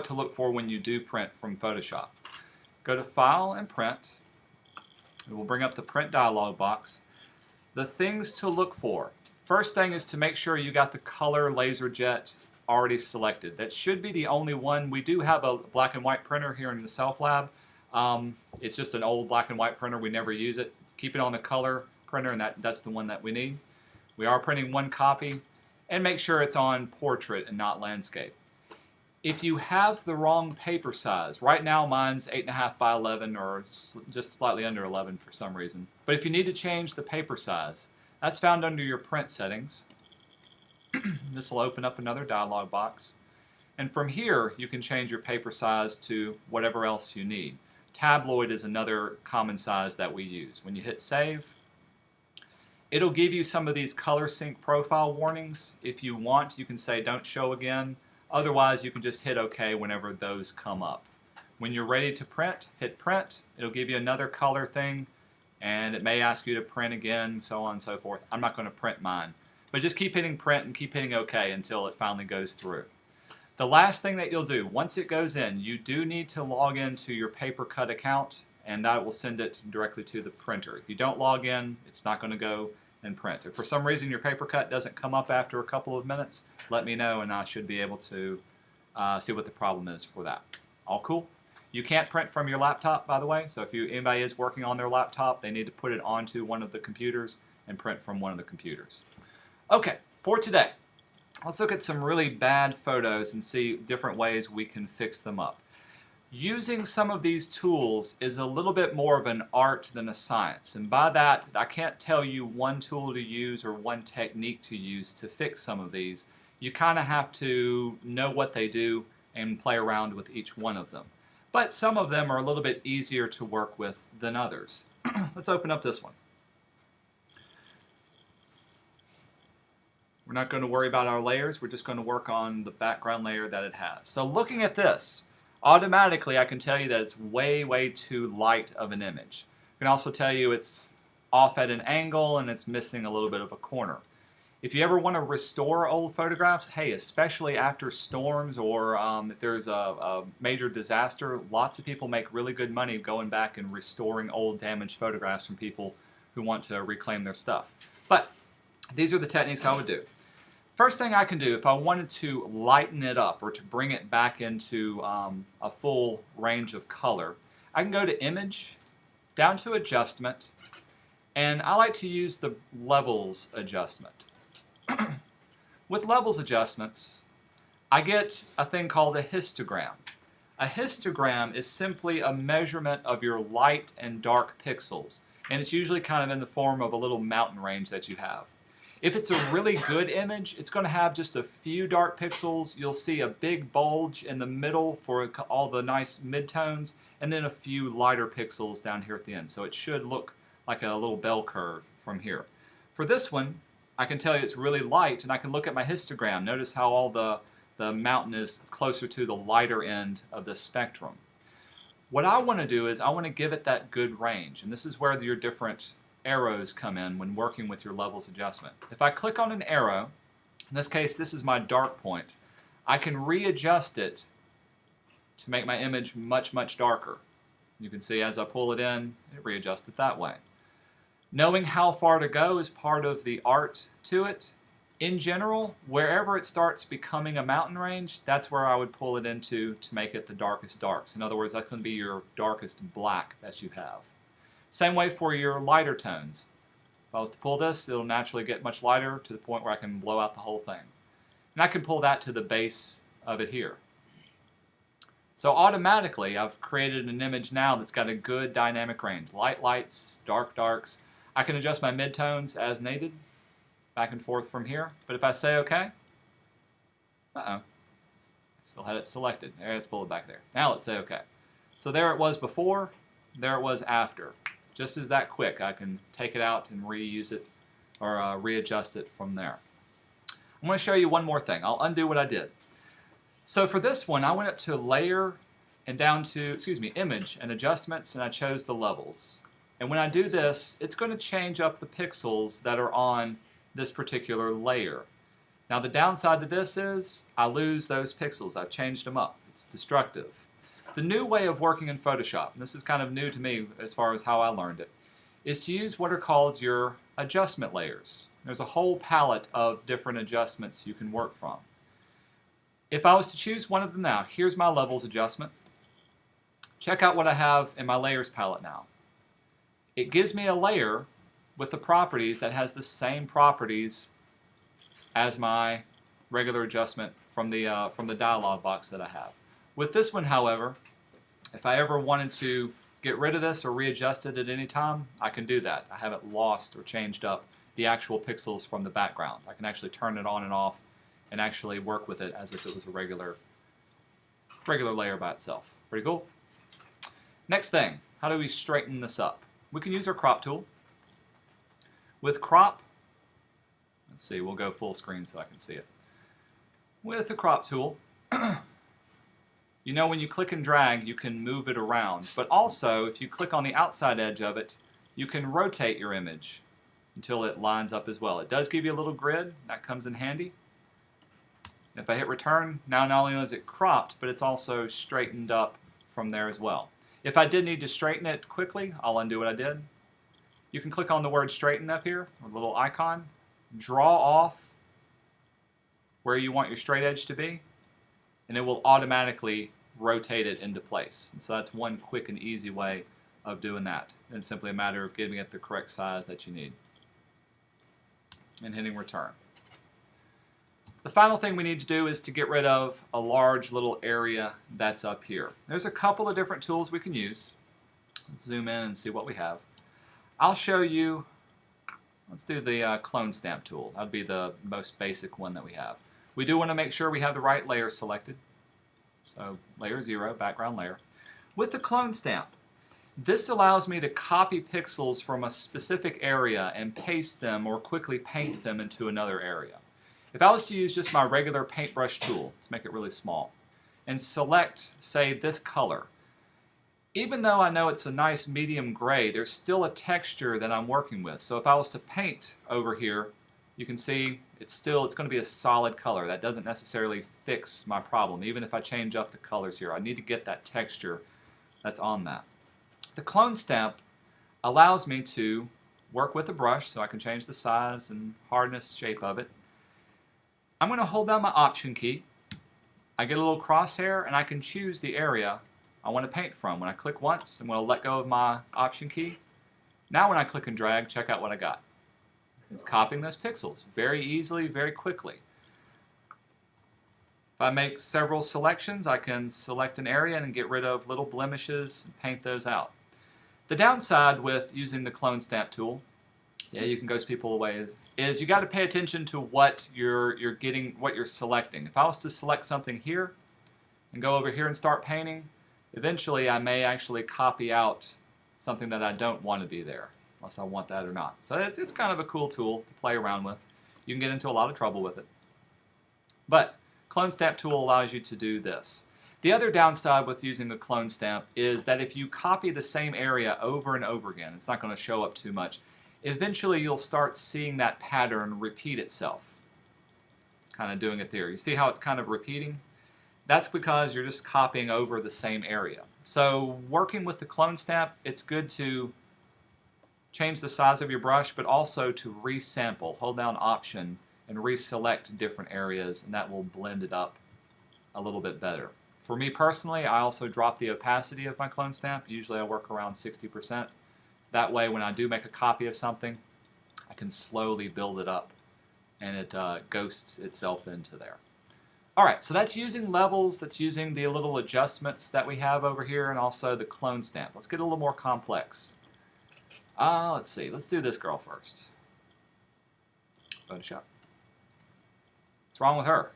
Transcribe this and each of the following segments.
to look for when you do print from Photoshop. Go to File and Print. It will bring up the Print dialog box. The things to look for. First thing is to make sure you got the color LaserJet already selected. That should be the only one. We do have a black and white printer here in the Self Lab. It's just an old black and white printer. We never use it. Keep it on the color printer, and that's the one that we need. We are printing one copy, and make sure it's on portrait and not landscape. If you have the wrong paper size, right now mine's 8.5 by 11 or just slightly under 11 for some reason. But if you need to change the paper size, that's found under your print settings. This will open up another dialog box. And from here, you can change your paper size to whatever else you need. Tabloid is another common size that we use. When you hit save, it'll give you some of these color sync profile warnings. If you want, you can say don't show again. Otherwise, you can just hit OK whenever those come up. When you're ready to print, hit print. It'll give you another color thing, and it may ask you to print again, so on and so forth. I'm not going to print mine. But just keep hitting print and keep hitting OK until it finally goes through. The last thing that you'll do, once it goes in, you do need to log into your PaperCut account, and that will send it directly to the printer. If you don't log in, it's not going to go and print. If for some reason your PaperCut doesn't come up after a couple of minutes, let me know and I should be able to see what the problem is for that. All cool? You can't print from your laptop, by the way, so if anybody is working on their laptop, they need to put it onto one of the computers and print from one of the computers. Okay, for today, let's look at some really bad photos and see different ways we can fix them up. Using some of these tools is a little bit more of an art than a science, and by that I can't tell you one tool to use or one technique to use to fix some of these. You kind of have to know what they do and play around with each one of them. But some of them are a little bit easier to work with than others. Let's open up this one. We're not going to worry about our layers, we're just going to work on the background layer that it has. So looking at this, automatically I can tell you that it's way, way too light of an image. I can also tell you it's off at an angle and it's missing a little bit of a corner. If you ever want to restore old photographs, hey, especially after storms or if there's a major disaster, lots of people make really good money going back and restoring old damaged photographs from people who want to reclaim their stuff. But these are the techniques I would do. First thing I can do, if I wanted to lighten it up or to bring it back into a full range of color, I can go to Image, down to Adjustment, and I like to use the Levels adjustment. With Levels adjustments, I get a thing called a histogram. A histogram is simply a measurement of your light and dark pixels, and it's usually kind of in the form of a little mountain range that you have. If it's a really good image, it's going to have just a few dark pixels. You'll see a big bulge in the middle for all the nice midtones, and then a few lighter pixels down here at the end. So it should look like a little bell curve from here. For this one, I can tell you it's really light, and I can look at my histogram. Notice how all the mountain is closer to the lighter end of the spectrum. What I want to do is I want to give it that good range, and this is where your different arrows come in when working with your levels adjustment. If I click on an arrow, in this case this is my dark point, I can readjust it to make my image much, much darker. You can see as I pull it in, it readjusts it that way. Knowing how far to go is part of the art to it. In general, wherever it starts becoming a mountain range, that's where I would pull it into to make it the darkest darks. In other words, that's going to be your darkest black that you have. Same way for your lighter tones. If I was to pull this, it'll naturally get much lighter to the point where I can blow out the whole thing. And I can pull that to the base of it here. So automatically, I've created an image now that's got a good dynamic range. Light lights, dark darks. I can adjust my midtones as needed, back and forth from here. But if I say OK, still had it selected. There, let's pull it back there. Now let's say OK. So there it was before, there it was after. Just as that quick, I can take it out and reuse it or readjust it from there. I'm going to show you one more thing. I'll undo what I did. So for this one, I went up to Layer and down to, Image and Adjustments, and I chose the levels. And when I do this, it's going to change up the pixels that are on this particular layer. Now the downside to this is I lose those pixels. I've changed them up. It's destructive. The new way of working in Photoshop, and this is kind of new to me as far as how I learned it, is to use what are called your adjustment layers. There's a whole palette of different adjustments you can work from. If I was to choose one of them now, here's my levels adjustment. Check out what I have in my layers palette now. It gives me a layer with the properties that has the same properties as my regular adjustment from the dialog box that I have. With this one, however, if I ever wanted to get rid of this or readjust it at any time, I can do that. I haven't lost or changed up the actual pixels from the background. I can actually turn it on and off and actually work with it as if it was a regular layer by itself. Pretty cool. Next thing, how do we straighten this up? We can use our crop tool. With crop, let's see, we'll go full screen so I can see it. With the crop tool, you know when you click and drag, you can move it around. But also, if you click on the outside edge of it, you can rotate your image until it lines up as well. It does give you a little grid. That comes in handy. If I hit return, now not only is it cropped, but it's also straightened up from there as well. If I did need to straighten it quickly, I'll undo what I did. You can click on the word straighten up here, or the little icon, draw off where you want your straight edge to be, and it will automatically rotate it into place. And so that's one quick and easy way of doing that. And it's simply a matter of giving it the correct size that you need and hitting return. The final thing we need to do is to get rid of a large little area that's up here. There's a couple of different tools we can use. Let's zoom in and see what we have. I'll show you, let's do the clone stamp tool. That would be the most basic one that we have. We do want to make sure we have the right layer selected. So layer 0, background layer. With the clone stamp, this allows me to copy pixels from a specific area and paste them or quickly paint them into another area. If I was to use just my regular paintbrush tool, let's make it really small, and select, say, this color, even though I know it's a nice medium gray, there's still a texture that I'm working with. So if I was to paint over here, you can see it's going to be a solid color. That doesn't necessarily fix my problem. Even if I change up the colors here, I need to get that texture that's on that. The clone stamp allows me to work with a brush, so I can change the size and hardness, shape of it. I'm going to hold down my Option key. I get a little crosshair and I can choose the area I want to paint from. When I click once, I'm going to let go of my Option key. Now when I click and drag, check out what I got. It's copying those pixels very easily, very quickly. If I make several selections, I can select an area and get rid of little blemishes and paint those out. The downside with using the clone stamp tool, yeah, you can ghost people away, is you got to pay attention to what you're getting, what you're selecting. If I was to select something here and go over here and start painting, eventually I may actually copy out something that I don't want to be there, unless I want that or not. So it's kind of a cool tool to play around with. You can get into a lot of trouble with it. But clone stamp tool allows you to do this. The other downside with using the clone stamp is that if you copy the same area over and over again, it's not going to show up too much. Eventually you'll start seeing that pattern repeat itself. Kind of doing it there. You see how it's kind of repeating? That's because you're just copying over the same area. So working with the clone stamp, it's good to change the size of your brush, but also to resample. Hold down Option and reselect different areas, and that will blend it up a little bit better. For me personally, I also drop the opacity of my clone stamp. Usually I work around 60%. That way when I do make a copy of something, I can slowly build it up and it ghosts itself into there. Alright, so that's using levels, that's using the little adjustments that we have over here, and also the clone stamp. Let's get a little more complex. Let's see, let's do this girl first. Photoshop. What's wrong with her?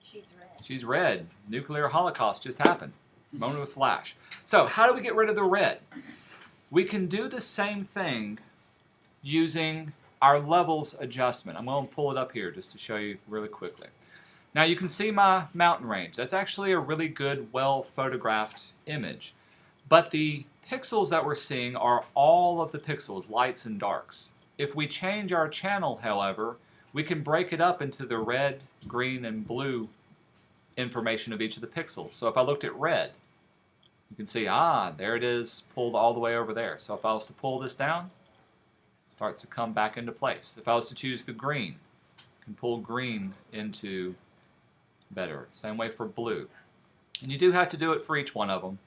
She's red. She's red. Nuclear holocaust just happened. Moment with flash. So how do we get rid of the red? We can do the same thing using our levels adjustment. I'm going to pull it up here just to show you really quickly. Now you can see my mountain range. That's actually a really good, well photographed image. But the pixels that we're seeing are all of the pixels, lights and darks. If we change our channel, however, we can break it up into the red, green, and blue information of each of the pixels. So if I looked at red, you can see, ah, there it is pulled all the way over there. So if I was to pull this down, it starts to come back into place. If I was to choose the green, I can pull green into better. Same way for blue. And you do have to do it for each one of them.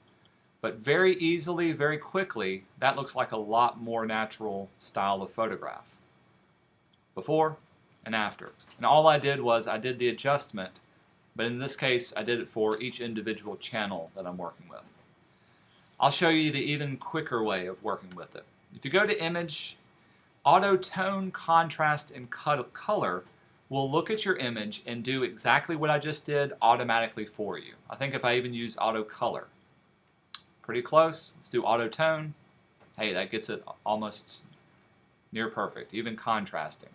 But very easily, very quickly, that looks like a lot more natural style of photograph. Before and after. And all I did was I did the adjustment, but in this case I did it for each individual channel that I'm working with. I'll show you the even quicker way of working with it. If you go to Image, Auto Tone, Contrast, and Color will look at your image and do exactly what I just did automatically for you. I think if I even use Auto Color. Pretty close. Let's do Auto Tone. Hey, that gets it almost near perfect, even contrasting.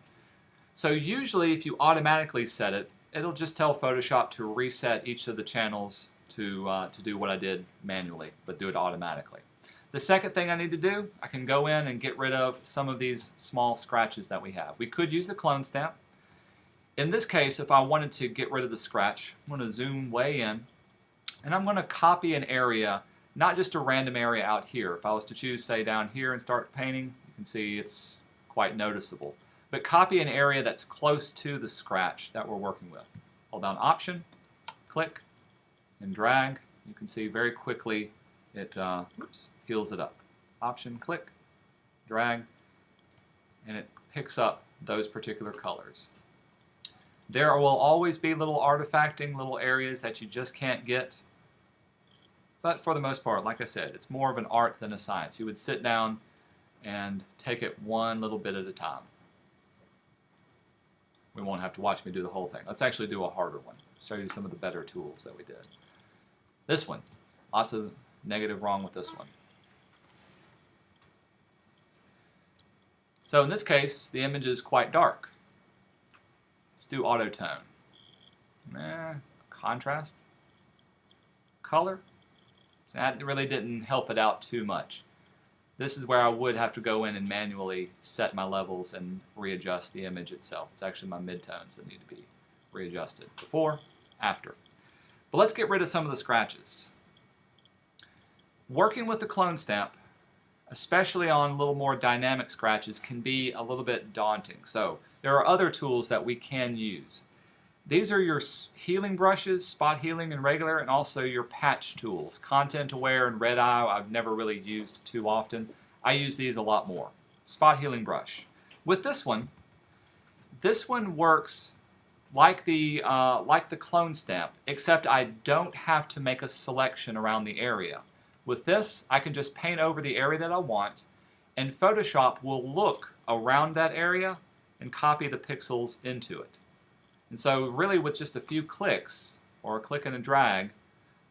So usually if you automatically set it, it'll just tell Photoshop to reset each of the channels to do what I did manually, but do it automatically. The second thing I need to do, I can go in and get rid of some of these small scratches that we have. We could use the clone stamp. In this case, if I wanted to get rid of the scratch, I'm going to zoom way in, and I'm going to copy an area, not just a random area out here. If I was to choose, say, down here and start painting, you can see it's quite noticeable. But copy an area that's close to the scratch that we're working with. Hold down Option, click, and drag. You can see very quickly it heals it up. Option, click, drag, and it picks up those particular colors. There will always be little artifacting, little areas that you just can't get. But for the most part, like I said, it's more of an art than a science. You would sit down and take it one little bit at a time. We won't have to watch me do the whole thing. Let's actually do a harder one. Show you some of the better tools that we did. This one, lots of negative wrong with this one. So in this case, the image is quite dark. Let's do Auto Tone. Contrast. Color. So that really didn't help it out too much. This is where I would have to go in and manually set my levels and readjust the image itself. It's actually my midtones that need to be readjusted. Before, after. But let's get rid of some of the scratches. Working with the clone stamp, especially on a little more dynamic scratches, can be a little bit daunting. So there are other tools that we can use. These are your healing brushes, spot healing and regular, and also your patch tools. Content Aware and Red Eye I've never really used too often. I use these a lot more. Spot healing brush. With this one works like the clone stamp, except I don't have to make a selection around the area. With this, I can just paint over the area that I want, and Photoshop will look around that area and copy the pixels into it. And so really with just a few clicks, or a click and a drag,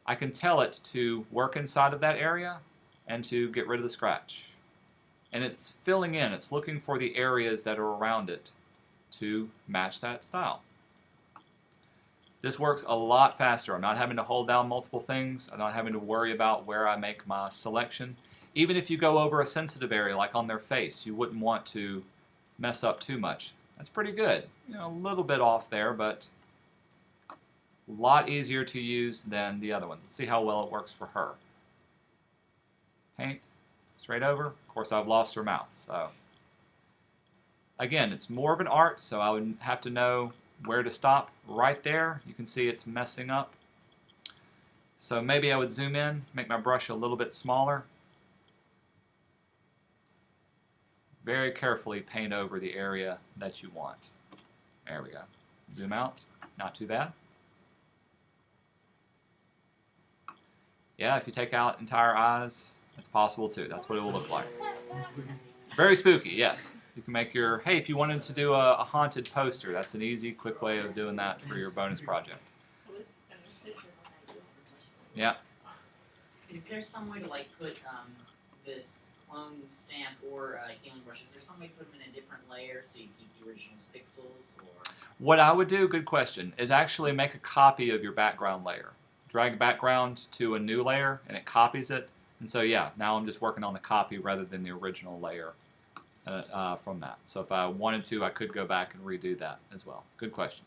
I can tell it to work inside of that area and to get rid of the scratch. And it's filling in, it's looking for the areas that are around it to match that style. This works a lot faster. I'm not having to hold down multiple things. I'm not having to worry about where I make my selection. Even if you go over a sensitive area like on their face, you wouldn't want to mess up too much. That's pretty good. You know, a little bit off there, but a lot easier to use than the other ones. Let's see how well it works for her. Paint, straight over. Of course, I've lost her mouth, so. Again, it's more of an art, so I would have to know where to stop. Right there, you can see it's messing up. So maybe I would zoom in, make my brush a little bit smaller. Very carefully paint over the area that you want. There we go. Zoom out, not too bad. Yeah, if you take out entire eyes, it's possible too. That's what it will look like. Very spooky, yes. You can make your, hey, if you wanted to do a haunted poster, that's an easy, quick way of doing that for your bonus project. Yeah. Is there some way to like put this clone stamp or healing brush? Is there some way to put them in a different layer so you keep the original pixels? Or what I would do, good question, is actually make a copy of your background layer. Drag background to a new layer and it copies it. And so yeah, now I'm just working on the copy rather than the original layer from that. So if I wanted to, I could go back and redo that as well. Good question.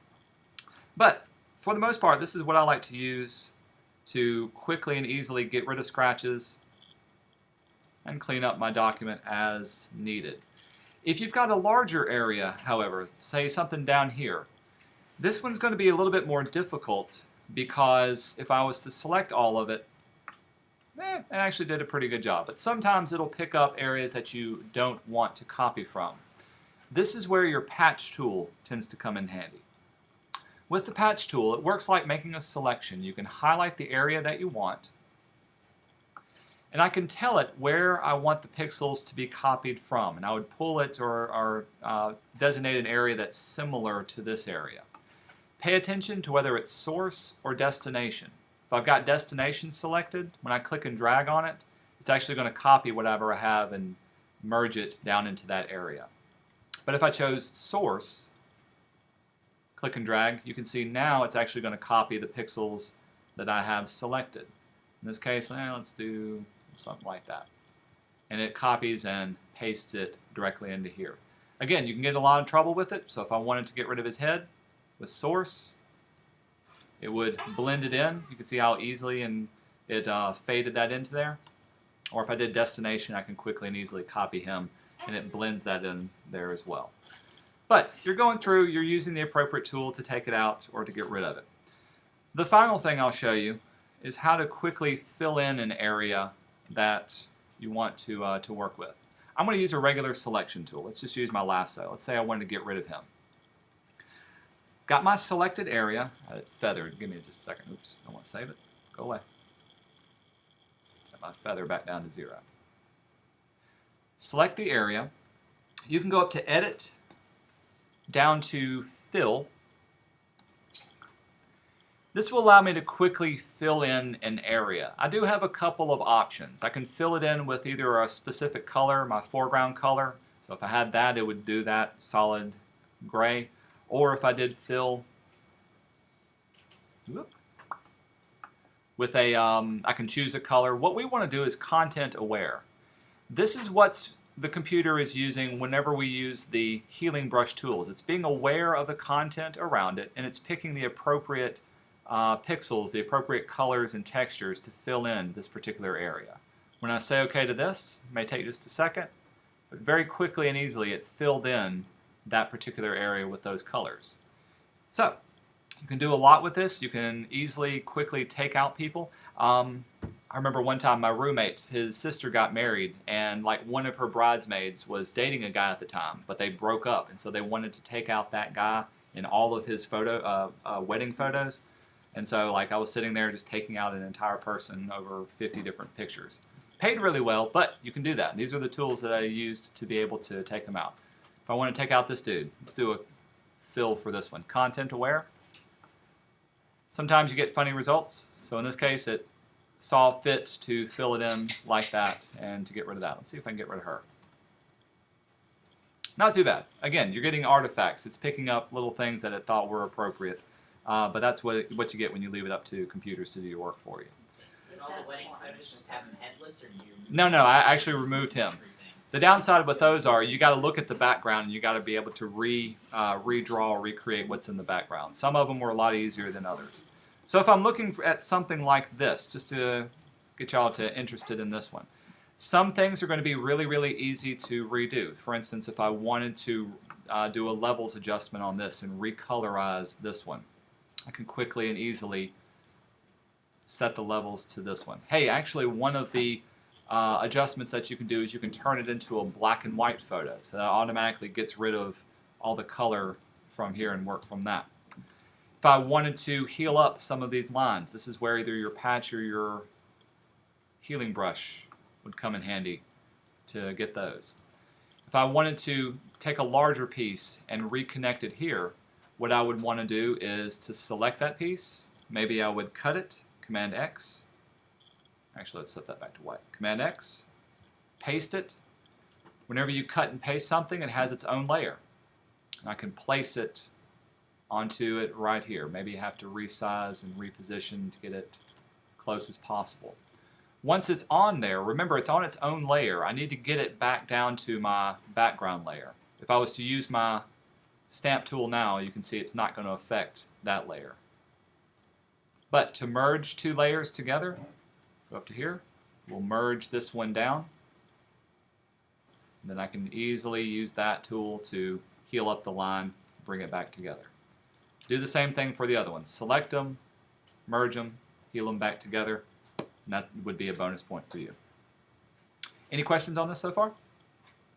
But for the most part, this is what I like to use to quickly and easily get rid of scratches and clean up my document as needed. If you've got a larger area, however, say something down here, this one's going to be a little bit more difficult because if I was to select all of it, it actually did a pretty good job. But sometimes it'll pick up areas that you don't want to copy from. This is where your patch tool tends to come in handy. With the patch tool, it works like making a selection. You can highlight the area that you want, and I can tell it where I want the pixels to be copied from, and I would pull it or designate an area that's similar to this area. Pay attention to whether it's source or destination. If I've got destination selected, when I click and drag on it, it's actually going to copy whatever I have and merge it down into that area. But if I chose source, click and drag, you can see now it's actually going to copy the pixels that I have selected. In this case, let's do something like that. And it copies and pastes it directly into here. Again, you can get in a lot of trouble with it, so if I wanted to get rid of his head with source, it would blend it in. You can see how easily and it faded that into there. Or if I did destination, I can quickly and easily copy him, and it blends that in there as well. But you're going through, you're using the appropriate tool to take it out or to get rid of it. The final thing I'll show you is how to quickly fill in an area that you want to work with. I'm going to use a regular selection tool. Let's just use my lasso. Let's say I wanted to get rid of him. Got my selected area. I had it feathered. Give me just a second. Oops, I want to save it. Go away. Set my feather back down to 0. Select the area. You can go up to Edit, down to Fill. This will allow me to quickly fill in an area. I do have a couple of options. I can fill it in with either a specific color, my foreground color. So if I had that, it would do that solid gray. Or if I did fill with a, I can choose a color. What we want to do is content aware. This is what the computer is using whenever we use the healing brush tools. It's being aware of the content around it, and it's picking the appropriate pixels, the appropriate colors and textures to fill in this particular area. When I say OK to this, it may take just a second, but very quickly and easily it filled in that particular area with those colors. So you can do a lot with this. You can easily, quickly take out people. I remember one time my roommate, his sister got married, and like one of her bridesmaids was dating a guy at the time, but they broke up, and so they wanted to take out that guy in all of his wedding photos. And so like I was sitting there just taking out an entire person over 50 different pictures. Paid really well, but you can do that. These are the tools that I used to be able to take them out. If I want to take out this dude, let's do a fill for this one. Content aware. Sometimes you get funny results. So in this case, it saw fit to fill it in like that and to get rid of that. Let's see if I can get rid of her. Not too bad. Again, you're getting artifacts. It's picking up little things that it thought were appropriate. But that's what you get when you leave it up to computers to do your work for you. Did all the wedding photos just have him headless, or do you? No, I actually removed him. The downside with those are you got to look at the background and you got to be able to redraw or recreate what's in the background. Some of them were a lot easier than others. So if I'm looking at something like this, just to get y'all interested in this one, some things are going to be really, really easy to redo. For instance, if I wanted to do a levels adjustment on this and recolorize this one, I can quickly and easily set the levels to this one. Hey, actually one of the adjustments that you can do is you can turn it into a black and white photo. So that automatically gets rid of all the color from here and work from that. If I wanted to heal up some of these lines, this is where either your patch or your healing brush would come in handy to get those. If I wanted to take a larger piece and reconnect it here, what I would want to do is to select that piece. Maybe I would cut it, Command X. Actually, let's set that back to white. Command X, paste it. Whenever you cut and paste something, it has its own layer. And I can place it onto it right here. Maybe you have to resize and reposition to get it close as possible. Once it's on there, remember it's on its own layer. I need to get it back down to my background layer. If I was to use my stamp tool now, you can see it's not going to affect that layer. But to merge two layers together, go up to here, we'll merge this one down. Then I can easily use that tool to heal up the line, bring it back together. Do the same thing for the other ones. Select them, merge them, heal them back together, and that would be a bonus point for you. Any questions on this so far?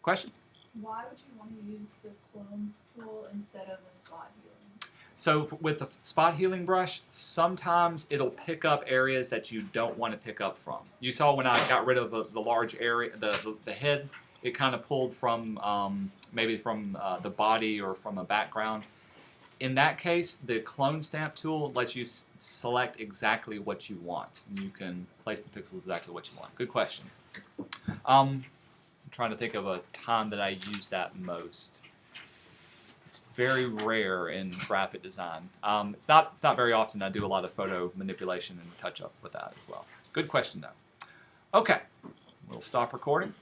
Question? Why would you want to use the clone tool instead of the spot healing? So with the spot healing brush, sometimes it'll pick up areas that you don't want to pick up from. You saw when I got rid of the large area, the head, it kind of pulled from maybe from the body or from a background. In that case, the clone stamp tool lets you select exactly what you want. And you can place the pixels exactly what you want. Good question. I'm trying to think of a time that I use that most. It's very rare in graphic design. It's not very often. I do a lot of photo manipulation and touch up with that as well. Good question though. Okay, we'll stop recording.